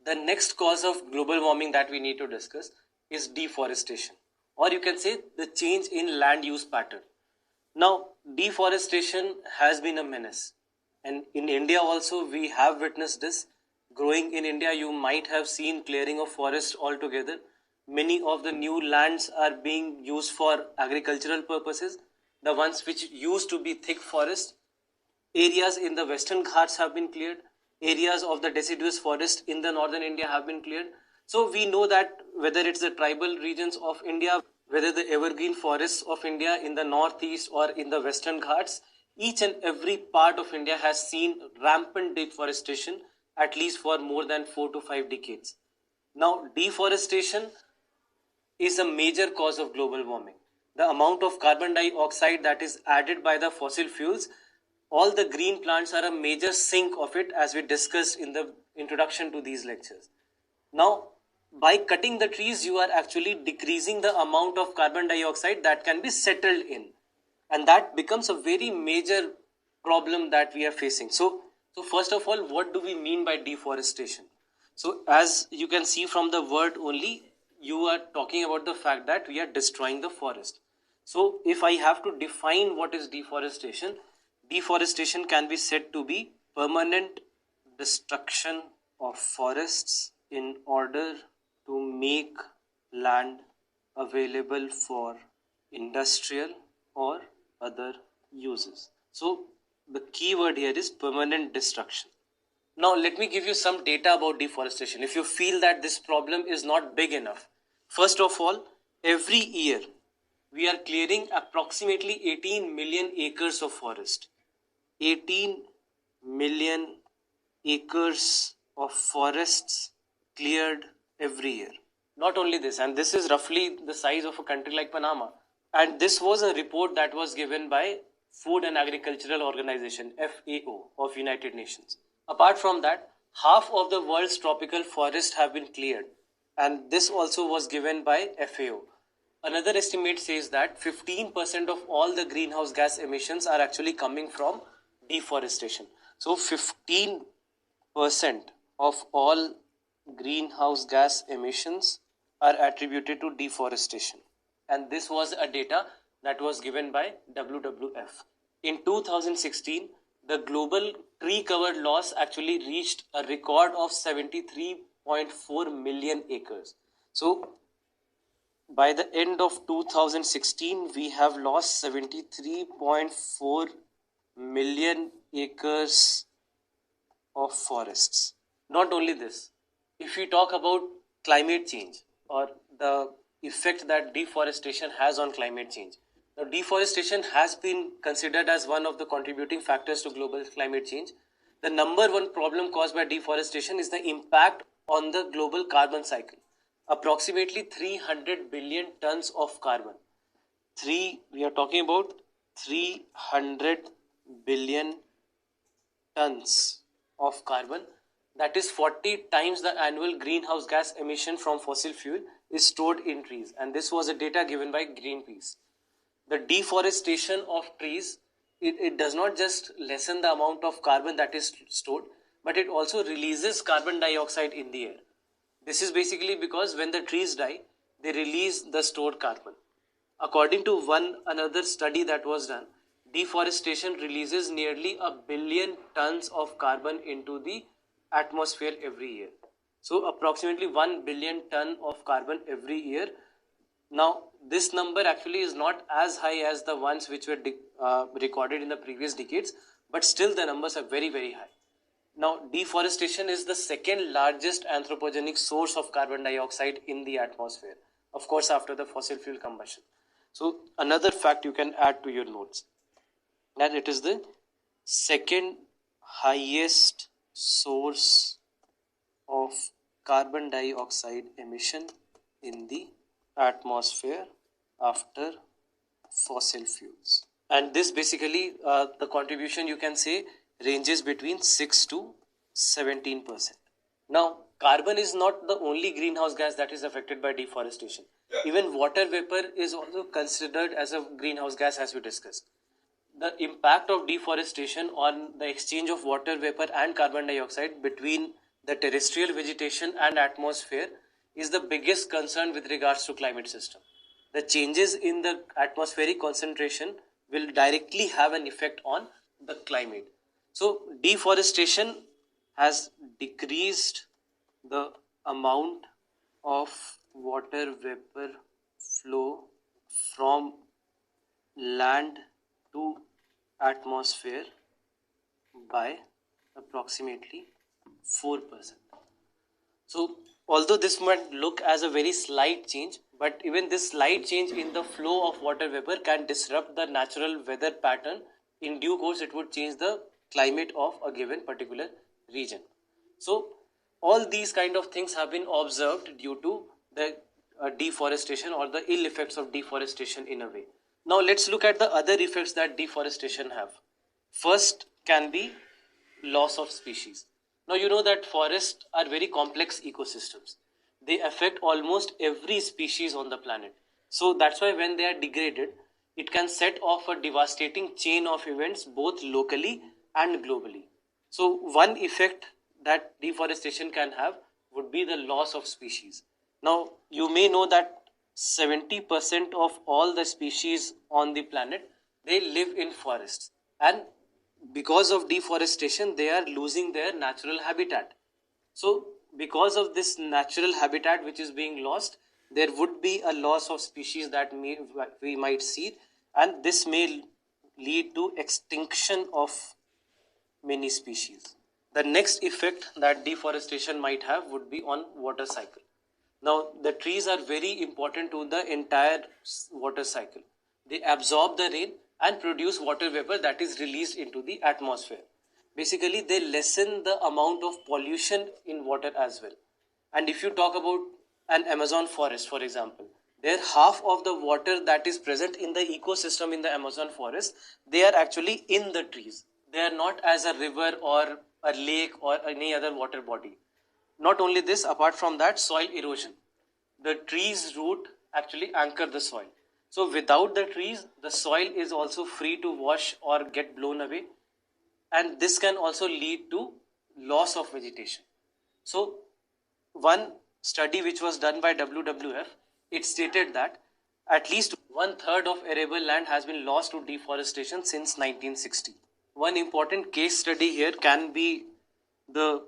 The next cause of global warming that we need to discuss is deforestation, or you can say the change in land use pattern. Now, deforestation has been a menace, and in India also we have witnessed this. Growing in India, you might have seen clearing of forest altogether. Many of the new lands are being used for agricultural purposes. The ones which used to be thick forest, areas in the western Ghats have been cleared, areas of the deciduous forest in the northern India have been cleared. So we know that whether it's the tribal regions of India, whether the evergreen forests of India in the northeast or in the western Ghats, each and every part of India has seen rampant deforestation at least for more than 4 to 5 decades. Now, deforestation is a major cause of global warming. The amount of carbon dioxide that is added by the fossil fuels, all the green plants are a major sink of it, as we discussed in the introduction to these lectures. Now, by cutting the trees, you are actually decreasing the amount of carbon dioxide that can be settled in. And that becomes a very major problem that we are facing. So first of all, what do we mean by deforestation? So as you can see from the word only, you are talking about the fact that we are destroying the forest. So if I have to define what is deforestation, deforestation can be said to be permanent destruction of forests in order to make land available for industrial or other uses. So the key word here is permanent destruction. Now let me give you some data about deforestation. If you feel that this problem is not big enough, first of all, every year we are clearing approximately 18 million acres of forest. 18 million acres of forests cleared every year. Not only this, and this is roughly the size of a country like Panama. And this was a report that was given by Food and Agricultural Organization, FAO, of United Nations. Apart from that, half of the world's tropical forests have been cleared, and this also was given by FAO. Another estimate says that 15% of all the greenhouse gas emissions are actually coming from deforestation. So 15% of all greenhouse gas emissions are attributed to deforestation. And this was a data that was given by WWF. In 2016, the global tree cover loss actually reached a record of 73.4 million acres. So by the end of 2016, we have lost 73.4 million acres of forests. Not only this, if we talk about climate change or the effect that deforestation has on climate change, now deforestation has been considered as one of the contributing factors to global climate change. The number one problem caused by deforestation is the impact on the global carbon cycle. Approximately 300 billion tons of carbon. We are talking about 300 billion tons of carbon. That is 40 times the annual greenhouse gas emission from fossil fuel is stored in trees. And this was a data given by Greenpeace. The deforestation of trees, it does not just lessen the amount of carbon that is stored, but it also releases carbon dioxide in the air. This is basically because when the trees die, they release the stored carbon. According to another study that was done, deforestation releases nearly 1 billion tons of carbon into the atmosphere every year. So approximately 1 billion ton of carbon every year. Now this number actually is not as high as the ones which were recorded in the previous decades, but still the numbers are very, very high. Now deforestation is the second largest anthropogenic source of carbon dioxide in the atmosphere, of course after the fossil fuel combustion. So another fact you can add to your notes, that it is the second highest source of carbon dioxide emission in the atmosphere after fossil fuels. And this basically, the contribution you can say ranges between 6 to 17%. Now, carbon is not the only greenhouse gas that is affected by deforestation. Even water vapor is also considered as a greenhouse gas, as we discussed. The impact of deforestation on the exchange of water vapor and carbon dioxide between the terrestrial vegetation and atmosphere is the biggest concern with regards to climate system. The changes in the atmospheric concentration will directly have an effect on the climate. So deforestation has decreased the amount of water vapor flow from land to atmosphere by approximately 4%. So, although this might look as a very slight change, but even this slight change in the flow of water vapor can disrupt the natural weather pattern. In due course, it would change the climate of a given particular region. So, all these kind of things have been observed due to the deforestation or the ill effects of deforestation in a way. Now, let's look at the other effects that deforestation have. First can be loss of species. Now you know that forests are very complex ecosystems. They affect almost every species on the planet. So that's why when they are degraded, it can set off a devastating chain of events both locally and globally. So one effect that deforestation can have would be the loss of species. Now you may know that 70% of all the species on the planet, they live in forests, and because of deforestation they are losing their natural habitat. So because of this natural habitat which is being lost, there would be a loss of species that we might see, and this may lead to extinction of many species. The next effect that deforestation might have would be on water cycle. Now, the trees are very important to the entire water cycle. They absorb the rain and produce water vapor that is released into the atmosphere. Basically, they lessen the amount of pollution in water as well. And if you talk about an Amazon forest, for example, there half of the water that is present in the ecosystem in the Amazon forest, they are actually in the trees. They are not as a river or a lake or any other water body. Not only this, apart from that, soil erosion. The tree's root actually anchor the soil. So without the trees, the soil is also free to wash or get blown away. And this can also lead to loss of vegetation. So one study which was done by WWF, it stated that at least 1/3 of arable land has been lost to deforestation since 1960. One important case study here can be the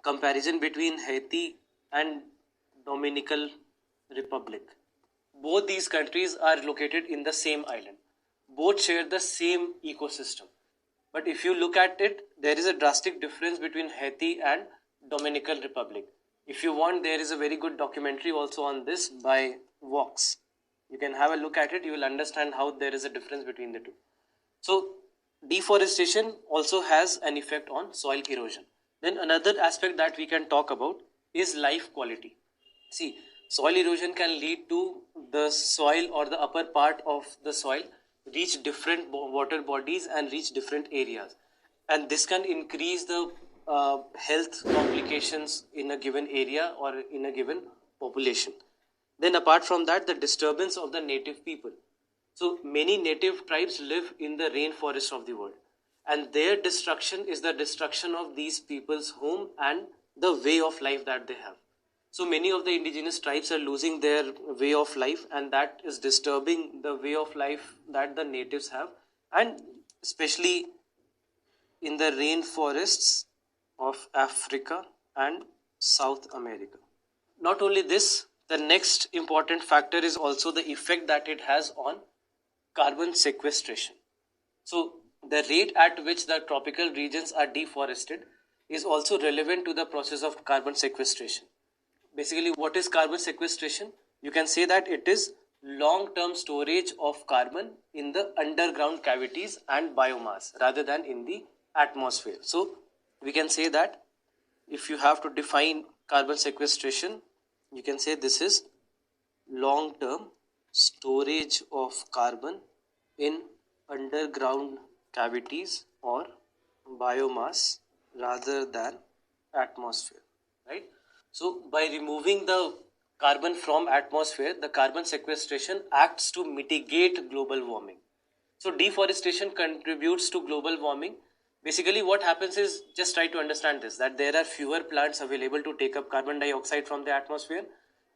comparison between Haiti and Dominican Republic. Both these countries are located in the same island. Both share the same ecosystem. But if you look at it, there is a drastic difference between Haiti and Dominican Republic. If you want, there is a very good documentary also on this by Vox. You can have a look at it, you will understand how there is a difference between the two. So, deforestation also has an effect on soil erosion. Then another aspect that we can talk about is life quality. See, soil erosion can lead to the soil or the upper part of the soil reach different water bodies and reach different areas. And this can increase the health complications in a given area or in a given population. Then apart from that, the disturbance of the native people. So many native tribes live in the rainforest of the world, and their destruction is the destruction of these people's home and the way of life that they have. So many of the indigenous tribes are losing their way of life, and that is disturbing the way of life that the natives have, and especially in the rainforests of Africa and South America. Not only this, the next important factor is also the effect that it has on carbon sequestration. So the rate at which the tropical regions are deforested is also relevant to the process of carbon sequestration. Basically, what is carbon sequestration? You can say that it is long-term storage of carbon in the underground cavities and biomass rather than in the atmosphere. So we can say that if you have to define carbon sequestration, you can say this is long-term storage of carbon in underground cavities or biomass rather than atmosphere, right? So by removing the carbon from atmosphere, the carbon sequestration acts to mitigate global warming. So deforestation contributes to global warming Basically what happens is, just try to understand this, that there are fewer plants available to take up carbon dioxide from the atmosphere,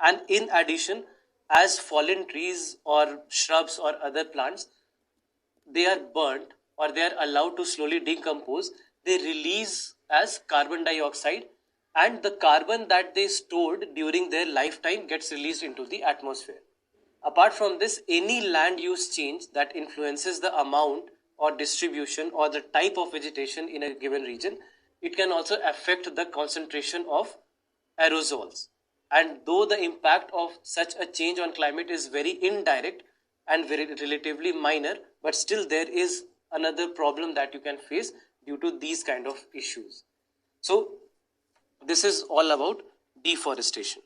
and in addition, as fallen trees or shrubs or other plants, they are burnt or they are allowed to slowly decompose, they release as carbon dioxide, and the carbon that they stored during their lifetime gets released into the atmosphere. Apart from this, any land use change that influences the amount or distribution or the type of vegetation in a given region, it can also affect the concentration of aerosols. And though the impact of such a change on climate is very indirect and very relatively minor, but still there is another problem that you can face due to these kind of issues. So this is all about deforestation.